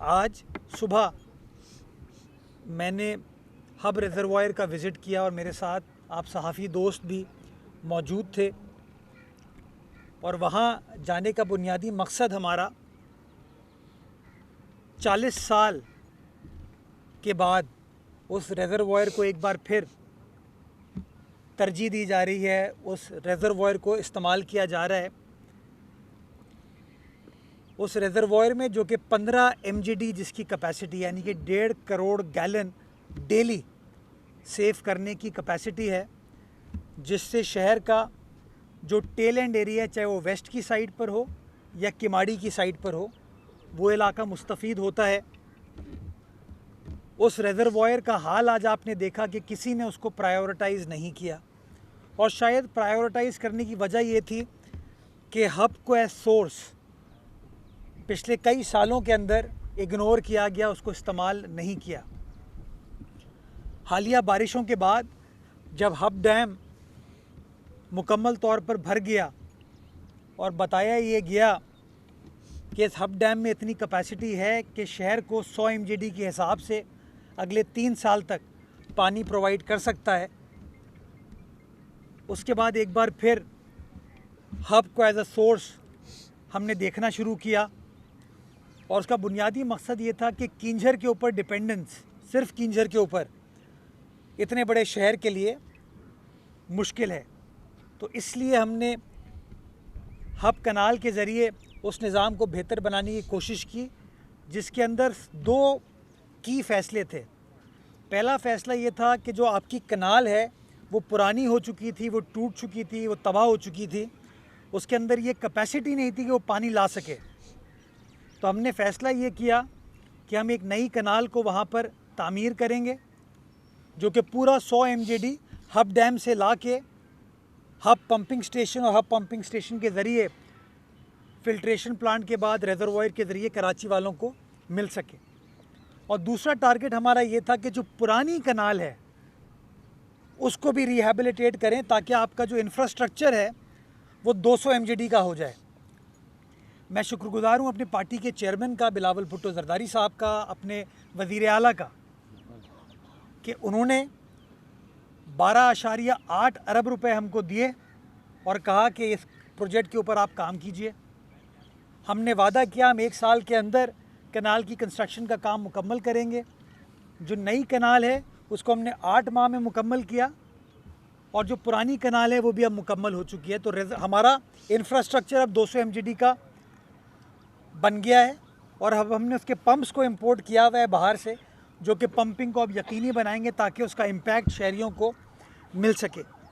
आज सुबह मैंने हब रिजर्वायर का विज़िट किया और मेरे साथ आप सहाफ़ी दोस्त भी मौजूद थे और वहाँ जाने का बुनियादी मकसद हमारा 40 साल के बाद उस रिजर्वायर को एक बार फिर तरजीह दी जा रही है, उस रिजर्वायर को इस्तेमाल किया जा रहा है। उस रिजर्वायर में जो कि 15 MGD जिसकी कैपेसिटी यानी कि 1.5 करोड़ गैलन डेली सेव करने की कैपेसिटी है, जिससे शहर का जो टेल एंड एरिया चाहे वो वेस्ट की साइड पर हो या किमाड़ी की साइड पर हो, वो इलाका मुस्तफ़ीद होता है। उस रिजर्वायर का हाल आज आपने देखा कि किसी ने उसको प्रायोरिटाइज़ नहीं किया और शायद प्रायोरिटाइज़ करने की वजह ये थी कि हब को एज सोर्स पिछले कई सालों के अंदर इग्नोर किया गया, उसको इस्तेमाल नहीं किया। हालिया बारिशों के बाद जब हब डैम मुकम्मल तौर पर भर गया और बताया ये गया कि इस हब डैम में इतनी कैपेसिटी है कि शहर को 100 MGD के हिसाब से अगले 3 साल तक पानी प्रोवाइड कर सकता है, उसके बाद एक बार फिर हब को एज अ सोर्स हमने देखना शुरू किया और उसका बुनियादी मकसद ये था कि किंझर के ऊपर डिपेंडेंस, सिर्फ किंझर के ऊपर इतने बड़े शहर के लिए मुश्किल है। तो इसलिए हमने हब कनाल के ज़रिए उस निज़ाम को बेहतर बनाने की कोशिश की, जिसके अंदर 2 की फ़ैसले थे। पहला फ़ैसला ये था कि जो आपकी कनाल है वो पुरानी हो चुकी थी, वो टूट चुकी थी, वो तबाह हो चुकी थी, उसके अंदर ये कैपेसिटी नहीं थी कि वो पानी ला सके। तो हमने फ़ैसला ये किया कि हम एक नई कनाल को वहाँ पर तामीर करेंगे, जो कि पूरा 100 MGD हब डैम से ला के हब पंपिंग स्टेशन और हब पंपिंग स्टेशन के ज़रिए फ़िल्ट्रेशन प्लांट के बाद रिजर्वायर के ज़रिए कराची वालों को मिल सके। और दूसरा टारगेट हमारा ये था कि जो पुरानी कनाल है उसको भी रिहैबिलिटेट करें ताकि आपका जो इंफ्रास्ट्रक्चर है वो 200 MGD का हो जाए। मैं शुक्रगुज़ार हूँ अपनी पार्टी के चेयरमैन का, बिलावल भुट्टो ज़रदारी साहब का, अपने वज़ीर आला का, कि उन्होंने 12.8 अरब रुपए हमको दिए और कहा कि इस प्रोजेक्ट के ऊपर आप काम कीजिए। हमने वादा किया हम 1 साल के अंदर कनाल की कंस्ट्रक्शन का काम मुकम्मल करेंगे। जो नई कनाल है उसको हमने 8 माह में मुकम्मल किया और जो पुरानी कनाल है वो भी अब मुकम्मल हो चुकी है। तो हमारा इंफ्रास्ट्रक्चर अब 200 MGD का बन गया है और अब हमने उसके पंप्स को इंपोर्ट किया हुआ है बाहर से, जो कि पंपिंग को अब यकीनी बनाएंगे ताकि उसका इम्पैक्ट शहरियों को मिल सके।